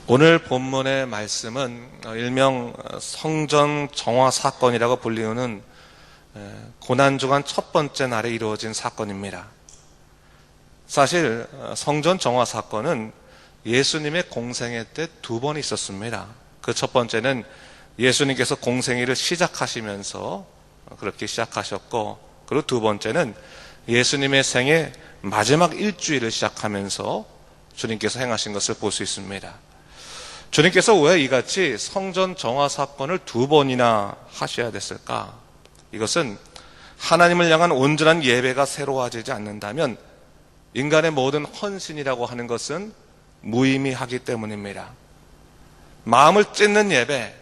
오늘 본문의 말씀은 일명 성전 정화 사건이라고 불리우는 고난주간 첫 번째 날에 이루어진 사건입니다. 사실 성전 정화 사건은 예수님의 공생애 때 두 번 있었습니다. 그 첫 번째는 예수님께서 공생애를 시작하시면서 그렇게 시작하셨고, 그리고 두 번째는 예수님의 생애 마지막 일주일을 시작하면서 주님께서 행하신 것을 볼 수 있습니다. 주님께서 왜 이같이 성전 정화 사건을 두 번이나 하셔야 됐을까? 이것은 하나님을 향한 온전한 예배가 새로워지지 않는다면 인간의 모든 헌신이라고 하는 것은 무의미하기 때문입니다. 마음을 찢는 예배,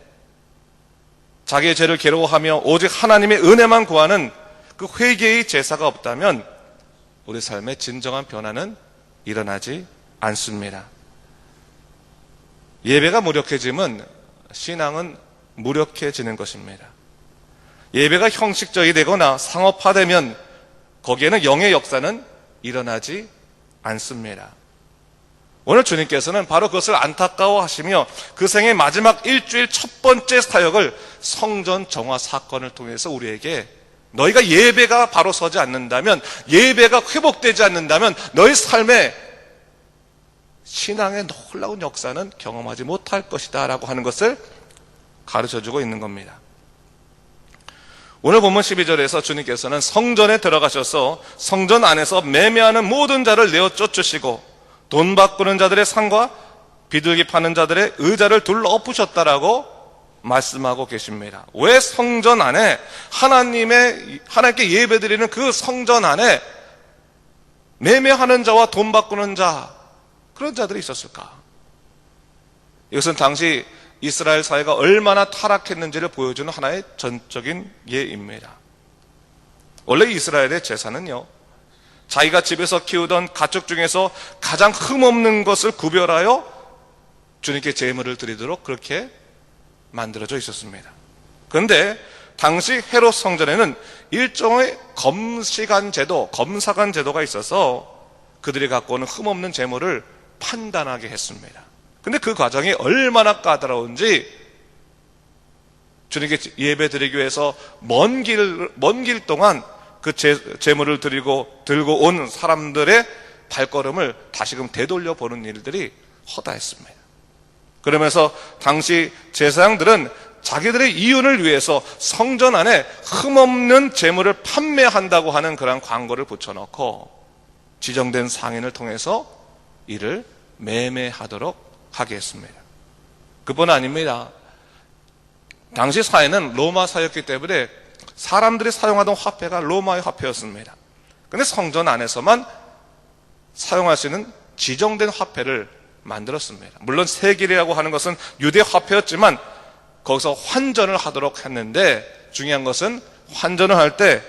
자기의 죄를 괴로워하며 오직 하나님의 은혜만 구하는 그 회개의 제사가 없다면 우리 삶의 진정한 변화는 일어나지 않습니다. 예배가 무력해지면 신앙은 무력해지는 것입니다. 예배가 형식적이 되거나 상업화되면 거기에는 영의 역사는 일어나지 않습니다. 오늘 주님께서는 바로 그것을 안타까워하시며 그 생의 마지막 일주일 첫 번째 사역을 성전 정화 사건을 통해서 우리에게, 너희가 예배가 바로 서지 않는다면, 예배가 회복되지 않는다면 너희 삶에 신앙의 놀라운 역사는 경험하지 못할 것이다 라고 하는 것을 가르쳐주고 있는 겁니다. 오늘 본문 12절에서 주님께서는 성전에 들어가셔서 성전 안에서 매매하는 모든 자를 내어 쫓으시고 돈 바꾸는 자들의 상과 비둘기 파는 자들의 의자를 둘러 엎으셨다라고 말씀하고 계십니다. 왜 성전 안에 하나님께 예배드리는 그 성전 안에 매매하는 자와 돈 바꾸는 자, 그런 자들이 있었을까? 이것은 당시 이스라엘 사회가 얼마나 타락했는지를 보여주는 하나의 전적인 예입니다. 원래 이스라엘의 제사는요, 자기가 집에서 키우던 가축 중에서 가장 흠없는 것을 구별하여 주님께 제물을 드리도록 그렇게 만들어져 있었습니다. 그런데 당시 헤롯 성전에는 일종의 검사관 제도가 있어서 그들이 갖고 오는 흠없는 제물을 판단하게 했습니다. 근데 그 과정이 얼마나 까다로운지 주님께 예배 드리기 위해서 먼 길 동안 그 제물을 들고 온 사람들의 발걸음을 다시금 되돌려 보는 일들이 허다했습니다. 그러면서 당시 제사장들은 자기들의 이윤을 위해서 성전 안에 흠없는 제물을 판매한다고 하는 그런 광고를 붙여놓고 지정된 상인을 통해서 이를 매매하도록 하게 했습니다. 그뿐 아닙니다. 당시 사회는 로마 사회였기 때문에 사람들이 사용하던 화폐가 로마의 화폐였습니다. 그런데 성전 안에서만 사용할 수 있는 지정된 화폐를 만들었습니다. 물론 세길이라고 하는 것은 유대 화폐였지만 거기서 환전을 하도록 했는데, 중요한 것은 환전을 할 때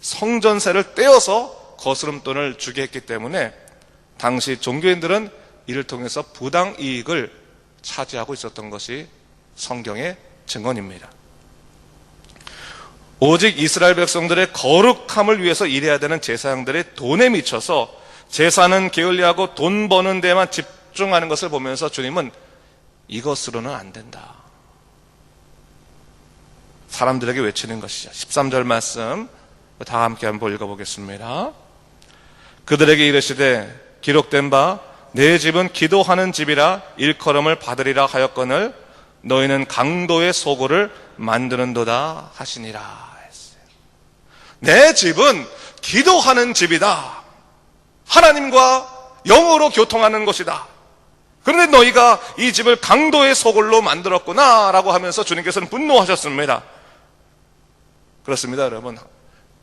성전세를 떼어서 거스름돈을 주게 했기 때문에 당시 종교인들은 이를 통해서 부당 이익을 차지하고 있었던 것이 성경의 증언입니다. 오직 이스라엘 백성들의 거룩함을 위해서 일해야 되는 제사장들의 돈에 미쳐서 제사는 게을리하고 돈 버는 데만 집중하는 것을 보면서 주님은 이것으로는 안 된다, 사람들에게 외치는 것이죠. 13절 말씀 다 함께 한번 읽어보겠습니다. 그들에게 이르시되 기록된 바 내 집은 기도하는 집이라 일컬음을 받으리라 하였거늘 너희는 강도의 소굴을 만드는도다 하시니라 했어요. 내 집은 기도하는 집이다, 하나님과 영으로 교통하는 것이다. 그런데 너희가 이 집을 강도의 소굴로 만들었구나 라고 하면서 주님께서는 분노하셨습니다. 그렇습니다, 여러분.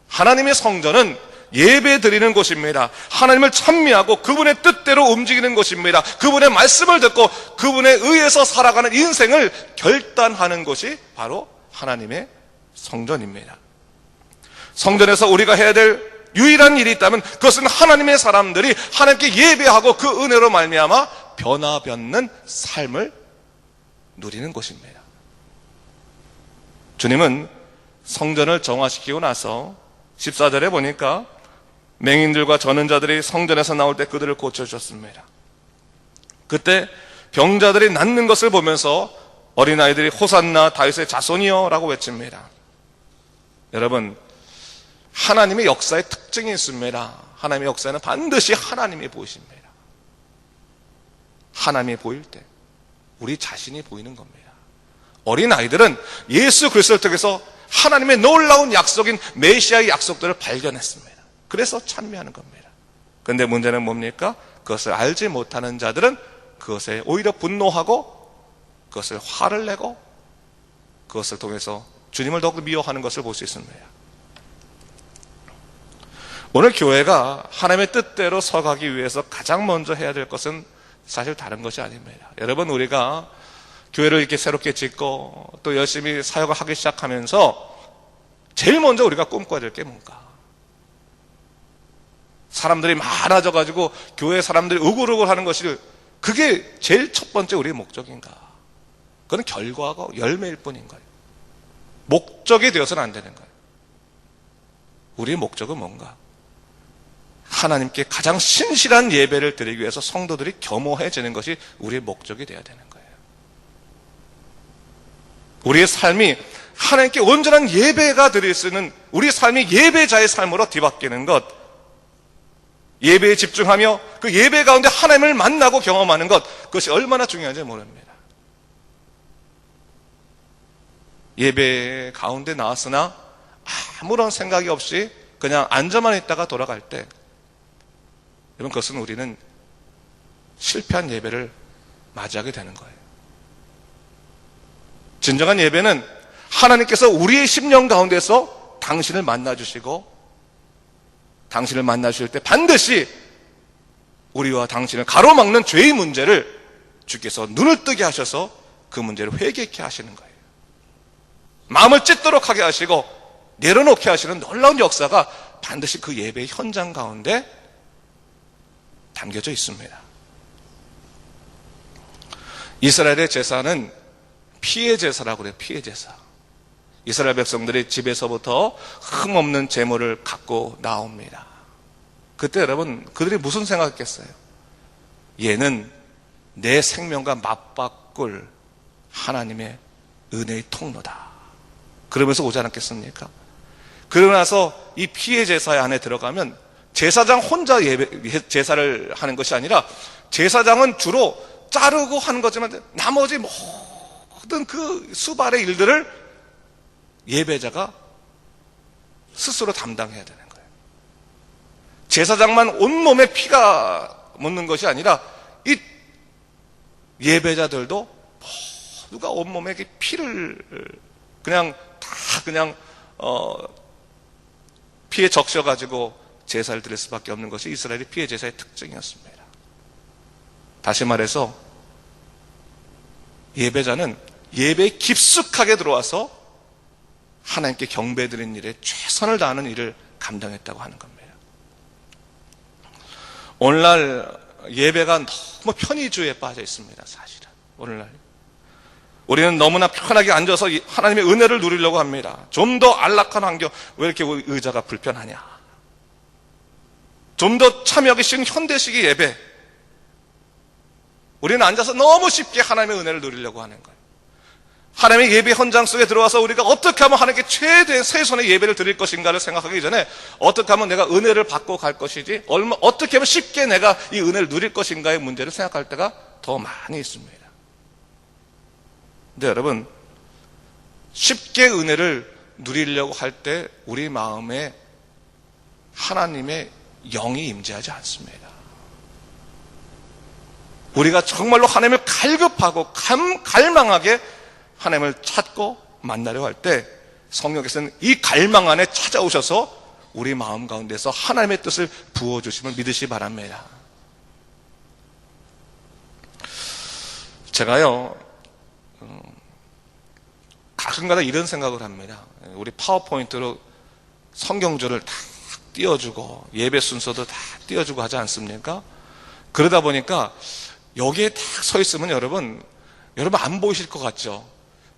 하나님의 성전은 예배 드리는 곳입니다. 하나님을 찬미하고 그분의 뜻대로 움직이는 곳입니다. 그분의 말씀을 듣고 그분에 의해서 살아가는 인생을 결단하는 곳이 바로 하나님의 성전입니다. 성전에서 우리가 해야 될 유일한 일이 있다면 그것은 하나님의 사람들이 하나님께 예배하고 그 은혜로 말미암아 변화받는 삶을 누리는 곳입니다. 주님은 성전을 정화시키고 나서 14절에 보니까 맹인들과 전능자들이 성전에서 나올 때 그들을 고쳐주셨습니다. 그때 병자들이 낫는 것을 보면서 어린아이들이 호산나 다윗의 자손이여 라고 외칩니다. 여러분, 하나님의 역사의 특징이 있습니다. 하나님의 역사는 반드시 하나님이 보이십니다. 하나님이 보일 때 우리 자신이 보이는 겁니다. 어린아이들은 예수 그리스도를 통해서 하나님의 놀라운 약속인 메시아의 약속들을 발견했습니다. 그래서 찬미하는 겁니다. 그런데 문제는 뭡니까? 그것을 알지 못하는 자들은 그것에 오히려 분노하고 그것을 화를 내고 그것을 통해서 주님을 더욱 미워하는 것을 볼 수 있습니다. 오늘 교회가 하나님의 뜻대로 서가기 위해서 가장 먼저 해야 될 것은 사실 다른 것이 아닙니다. 여러분, 우리가 교회를 이렇게 새롭게 짓고 또 열심히 사역을 하기 시작하면서 제일 먼저 우리가 꿈꿔야 될 게 뭔가? 사람들이 많아져가지고 교회 사람들이 우글우글 하는 것이 그게 제일 첫 번째 우리의 목적인가? 그건 결과가 열매일 뿐인 거예요. 목적이 되어서는 안 되는 거예요. 우리의 목적은 뭔가? 하나님께 가장 신실한 예배를 드리기 위해서 성도들이 겸허해지는 것이 우리의 목적이 되어야 되는 거예요. 우리의 삶이 하나님께 온전한 예배가 드릴 수 있는 우리 삶이 예배자의 삶으로 뒤바뀌는 것, 예배에 집중하며 그 예배 가운데 하나님을 만나고 경험하는 것, 그것이 얼마나 중요한지 모릅니다. 예배 가운데 나왔으나 아무런 생각이 없이 그냥 앉아만 있다가 돌아갈 때, 여러분, 그것은 우리는 실패한 예배를 맞이하게 되는 거예요. 진정한 예배는 하나님께서 우리의 심령 가운데서 당신을 만나주시고 당신을 만나주실 때 반드시 우리와 당신을 가로막는 죄의 문제를 주께서 눈을 뜨게 하셔서 그 문제를 회개케 하시는 거예요. 마음을 찢도록 하게 하시고 내려놓게 하시는 놀라운 역사가 반드시 그 예배의 현장 가운데 담겨져 있습니다. 이스라엘의 제사는 피의 제사라고 그래요. 피의 제사. 이스라엘 백성들이 집에서부터 흠없는 제물을 갖고 나옵니다. 그때 여러분, 그들이 무슨 생각했겠어요? 얘는 내 생명과 맞바꿀 하나님의 은혜의 통로다. 그러면서 오지 않았겠습니까? 그러고 나서 이 피의 제사의 안에 들어가면 제사장 혼자 제사를 하는 것이 아니라 제사장은 주로 자르고 하는 거지만 나머지 모든 그 수발의 일들을 예배자가 스스로 담당해야 되는 거예요. 제사장만 온몸에 피가 묻는 것이 아니라 이 예배자들도 모두가 온몸에 피를 그냥 피에 적셔가지고 제사를 드릴 수밖에 없는 것이 이스라엘의 피의 제사의 특징이었습니다. 다시 말해서 예배자는 예배에 깊숙하게 들어와서 하나님께 경배드리는 일에 최선을 다하는 일을 감당했다고 하는 겁니다. 오늘날 예배가 너무 편의주의에 빠져 있습니다. 사실은 오늘날 우리는 너무나 편하게 앉아서 하나님의 은혜를 누리려고 합니다. 좀 더 안락한 환경, 왜 이렇게 의자가 불편하냐, 좀 더 참여하기 쉬운 현대식의 예배, 우리는 앉아서 너무 쉽게 하나님의 은혜를 누리려고 하는 거예요. 하나님의 예배 현장 속에 들어와서 우리가 어떻게 하면 하나님께 최대의 최선의 예배를 드릴 것인가를 생각하기 전에 어떻게 하면 내가 은혜를 받고 갈 것이지, 어떻게 하면 쉽게 내가 이 은혜를 누릴 것인가의 문제를 생각할 때가 더 많이 있습니다. 근데 여러분, 쉽게 은혜를 누리려고 할 때 우리 마음에 하나님의 영이 임재하지 않습니다. 우리가 정말로 하나님을 갈급하고 갈망하게 하나님을 찾고 만나려 할 때 성령께서는 이 갈망 안에 찾아오셔서 우리 마음 가운데서 하나님의 뜻을 부어주심을 믿으시 바랍니다. 제가요, 가끔가다 이런 생각을 합니다. 우리 파워포인트로 성경줄을 다 띄워주고 예배 순서도 다 띄워주고 하지 않습니까? 그러다 보니까 여기에 딱 서 있으면 여러분 안 보이실 것 같죠?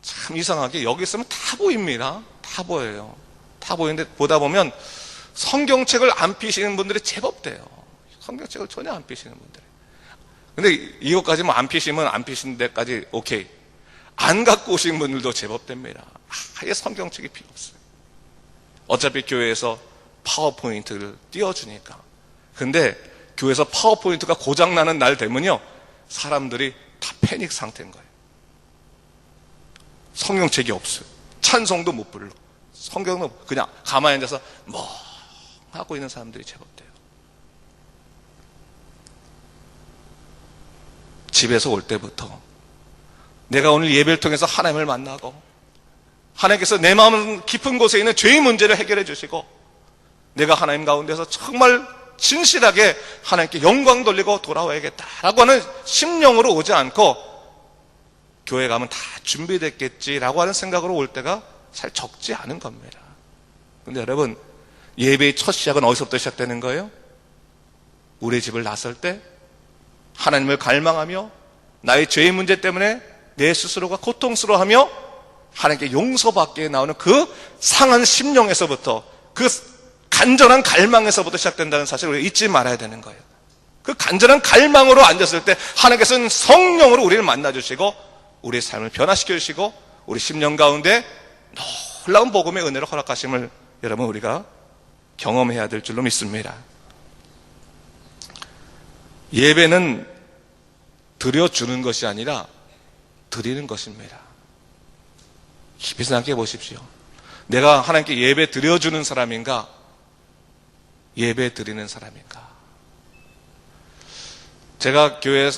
참 이상하게 여기 있으면 다 보입니다. 다 보여요. 다 보이는데 보다 보면 성경책을 안 피시는 분들이 제법 돼요. 성경책을 전혀 안 피시는 분들이. 근데 이것까지 뭐 안 피시면 안 피신 데까지 오케이. 안 갖고 오신 분들도 제법 됩니다. 아예 성경책이 필요 없어요. 어차피 교회에서 파워포인트를 띄워주니까. 근데 교회에서 파워포인트가 고장나는 날 되면요, 사람들이 다 패닉 상태인 거예요. 성경책이 없어요. 찬송도 못 불러. 성경도 그냥 가만히 앉아서 뭐 하고 있는 사람들이 제법 돼요. 집에서 올 때부터 내가 오늘 예배를 통해서 하나님을 만나고 하나님께서 내 마음 깊은 곳에 있는 죄의 문제를 해결해 주시고 내가 하나님 가운데서 정말 진실하게 하나님께 영광 돌리고 돌아와야겠다라고 하는 심령으로 오지 않고 교회 가면 다 준비됐겠지라고 하는 생각으로 올 때가 잘 적지 않은 겁니다. 근데 여러분, 예배의 첫 시작은 어디서부터 시작되는 거예요? 우리 집을 나설 때 하나님을 갈망하며 나의 죄의 문제 때문에 내 스스로가 고통스러워하며 하나님께 용서받기에 나오는 그 상한 심령에서부터, 그 간절한 갈망에서부터 시작된다는 사실을 우리가 잊지 말아야 되는 거예요. 그 간절한 갈망으로 앉았을 때 하나님께서는 성령으로 우리를 만나주시고 우리의 삶을 변화시켜 주시고 우리 심령 가운데 놀라운 복음의 은혜를 허락하심을 여러분 우리가 경험해야 될 줄로 믿습니다. 예배는 드려주는 것이 아니라 드리는 것입니다. 깊이 생각해 보십시오. 내가 하나님께 예배 드려주는 사람인가? 예배 드리는 사람인가? 제가 교회에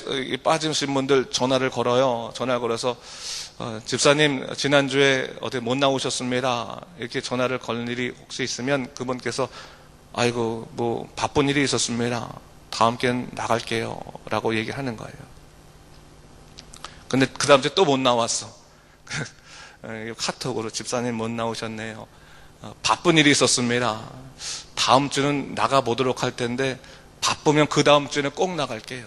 빠지신 분들 전화를 걸어요. 전화를 걸어서 집사님 지난주에 어디 못 나오셨습니다. 이렇게 전화를 걸 일이 혹시 있으면 그분께서 아이고 뭐 바쁜 일이 있었습니다. 다음 주엔 나갈게요 라고 얘기를 하는 거예요. 근데 그 다음 주에 또 못 나왔어. 카톡으로 집사님 못 나오셨네요. 바쁜 일이 있었습니다. 다음 주는 나가보도록 할 텐데 바쁘면 그 다음 주에는 꼭 나갈게요.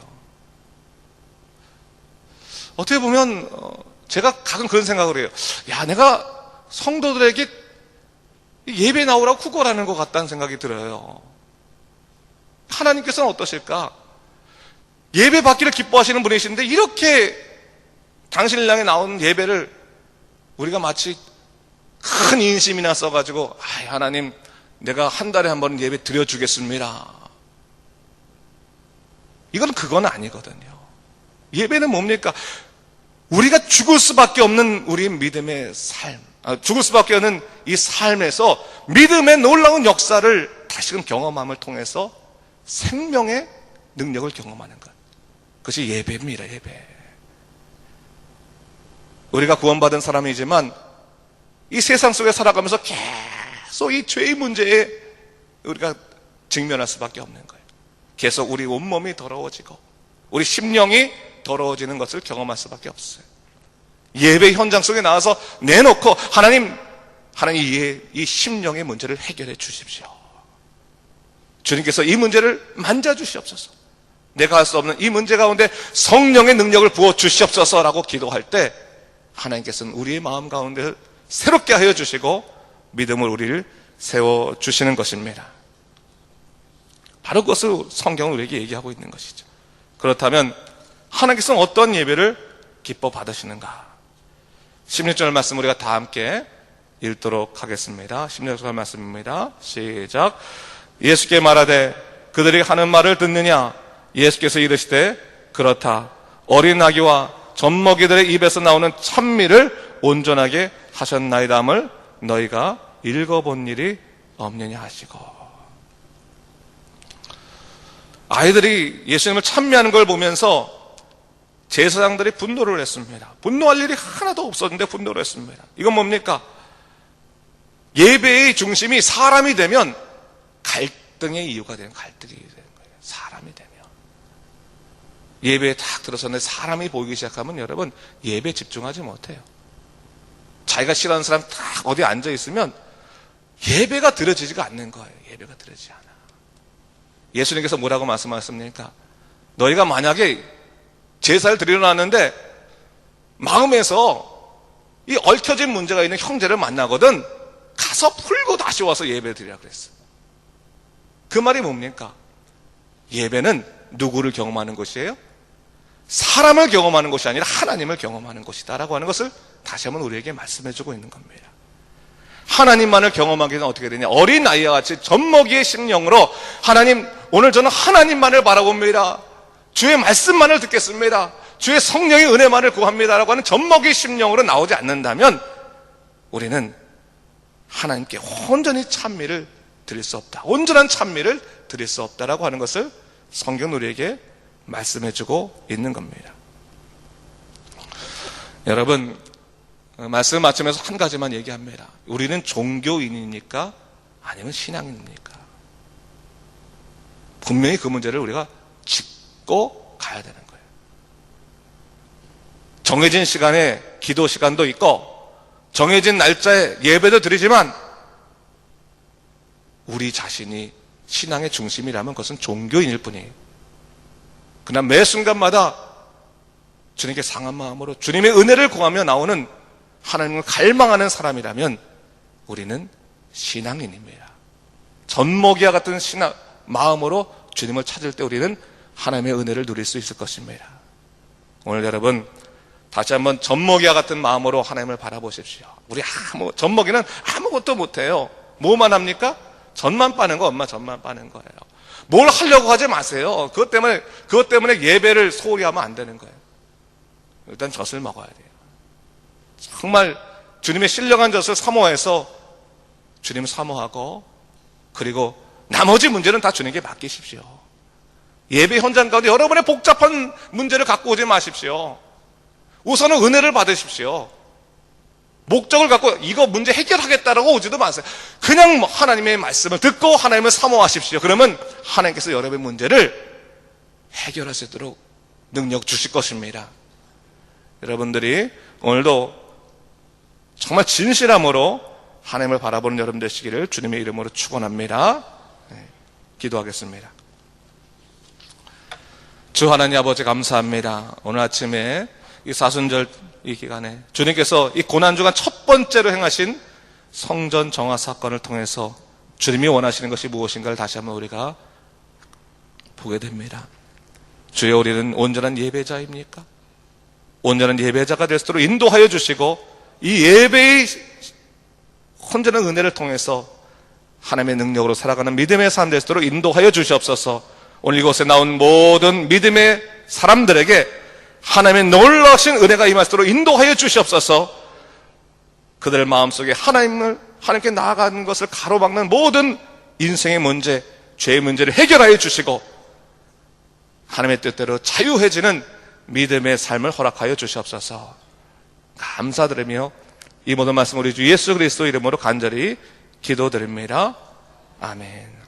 어떻게 보면 제가 가끔 그런 생각을 해요. 야, 내가 성도들에게 예배 나오라고 구걸하는 것 같다는 생각이 들어요. 하나님께서는 어떠실까? 예배 받기를 기뻐하시는 분이신데 이렇게 당신을 향해 나오는 예배를 우리가 마치 큰 인심이나 써가지고 하나님 내가 한 달에 한 번 예배 드려주겠습니다. 그건 아니거든요. 예배는 뭡니까? 우리가 죽을 수밖에 없는 우리의 믿음의 삶, 죽을 수밖에 없는 이 삶에서 믿음의 놀라운 역사를 다시금 경험함을 통해서 생명의 능력을 경험하는 것. 그것이 예배입니다. 예배. 우리가 구원받은 사람이지만 이 세상 속에 살아가면서 계속 이 죄의 문제에 우리가 직면할 수밖에 없는 거예요. 계속 우리 온몸이 더러워지고 우리 심령이 더러워지는 것을 경험할 수밖에 없어요. 예배 현장 속에 나와서 내놓고 하나님 이 심령의 문제를 해결해 주십시오. 주님께서 이 문제를 만져주시옵소서. 내가 할 수 없는 이 문제 가운데 성령의 능력을 부어 주시옵소서라고 기도할 때 하나님께서는 우리의 마음 가운데 새롭게 하여 주시고 믿음을 우리를 세워주시는 것입니다. 바로 그것을 성경은 우리에게 얘기하고 있는 것이죠. 그렇다면 하나님께서는 어떤 예배를 기뻐 받으시는가? 16절 말씀 우리가 다 함께 읽도록 하겠습니다. 16절 말씀입니다. 시작. 예수께 말하되 그들이 하는 말을 듣느냐? 예수께서 이르시되 그렇다. 어린 아기와 젖먹이들의 입에서 나오는 찬미를 온전하게 하셨나이다함을 너희가 읽어본 일이 없느냐 하시고. 아이들이 예수님을 찬미하는 걸 보면서 제사장들이 분노를 했습니다. 분노할 일이 하나도 없었는데 분노를 했습니다. 이건 뭡니까? 예배의 중심이 사람이 되면 갈등의 이유가 되는 갈등이 되는 거예요. 사람이 되면. 예배에 딱 들어서는데 사람이 보이기 시작하면 여러분 예배에 집중하지 못해요. 자기가 싫어하는 사람 딱 어디 앉아 있으면 예배가 드려지지가 않는 거예요. 예배가 드려지지 않아. 예수님께서 뭐라고 말씀하셨습니까? 너희가 만약에 제사를 드리러 놨는데 마음에서 이 얽혀진 문제가 있는 형제를 만나거든 가서 풀고 다시 와서 예배 드리라 그랬어요. 그 말이 뭡니까? 예배는 누구를 경험하는 것이에요? 사람을 경험하는 것이 아니라 하나님을 경험하는 것이다 라고 하는 것을 다시 한번 우리에게 말씀해주고 있는 겁니다. 하나님만을 경험하기 위해서는 어떻게 되냐, 어린아이와 같이 젖먹이의 심령으로 하나님, 오늘 저는 하나님만을 바라봅니다, 주의 말씀만을 듣겠습니다, 주의 성령의 은혜만을 구합니다 라고 하는 젖먹이의 심령으로 나오지 않는다면 우리는 하나님께 온전히 찬미를 드릴 수 없다, 온전한 찬미를 드릴 수 없다라고 하는 것을 성경 우리에게 말씀해주고 있는 겁니다. 여러분, 말씀 마치면서 한 가지만 얘기합니다. 우리는 종교인입니까? 아니면 신앙인입니까? 분명히 그 문제를 우리가 짚고 가야 되는 거예요. 정해진 시간에 기도 시간도 있고 정해진 날짜에 예배도 드리지만 우리 자신이 신앙의 중심이라면 그것은 종교인일 뿐이에요. 그러나 매 순간마다 주님께 상한 마음으로 주님의 은혜를 구하며 나오는 하나님을 갈망하는 사람이라면 우리는 신앙인입니다. 젖먹이와 같은 마음으로 주님을 찾을 때 우리는 하나님의 은혜를 누릴 수 있을 것입니다. 오늘 여러분 다시 한번 젖먹이와 같은 마음으로 하나님을 바라보십시오. 우리 젖먹이는 아무것도 못해요. 뭐만 합니까? 젖만 빠는 거, 엄마 젖만 빠는 거예요. 뭘 하려고 하지 마세요. 그것 때문에 예배를 소홀히 하면 안 되는 거예요. 일단 젖을 먹어야 돼요. 정말 주님의 신령한 젖을 사모해서 주님 사모하고, 그리고 나머지 문제는 다 주님께 맡기십시오. 예배 현장 가운데 여러분의 복잡한 문제를 갖고 오지 마십시오. 우선은 은혜를 받으십시오. 목적을 갖고 이거 문제 해결하겠다라고 오지도 마세요. 그냥 하나님의 말씀을 듣고 하나님을 사모하십시오. 그러면 하나님께서 여러분의 문제를 해결할 수 있도록 능력 주실 것입니다. 여러분들이 오늘도 정말 진실함으로 하나님을 바라보는 여러분 되시기를 주님의 이름으로 축원합니다. 기도하겠습니다. 주 하나님 아버지 감사합니다. 오늘 아침에 이 사순절 이 기간에 주님께서 이 고난주간 첫 번째로 행하신 성전 정화 사건을 통해서 주님이 원하시는 것이 무엇인가를 다시 한번 우리가 보게 됩니다. 주여, 우리는 온전한 예배자입니까? 온전한 예배자가 될 수 있도록 인도하여 주시고 이 예배의 온전한 은혜를 통해서 하나님의 능력으로 살아가는 믿음의 삶 될 수 있도록 인도하여 주시옵소서. 오늘 이곳에 나온 모든 믿음의 사람들에게 하나님의 놀라신 은혜가 임할 수 있도록 인도하여 주시옵소서. 그들의 마음속에 하나님께 나아가는 것을 가로막는 모든 인생의 문제, 죄의 문제를 해결하여 주시고 하나님의 뜻대로 자유해지는 믿음의 삶을 허락하여 주시옵소서. 감사드리며 이 모든 말씀 우리 주 예수 그리스도 이름으로 간절히 기도드립니다. 아멘.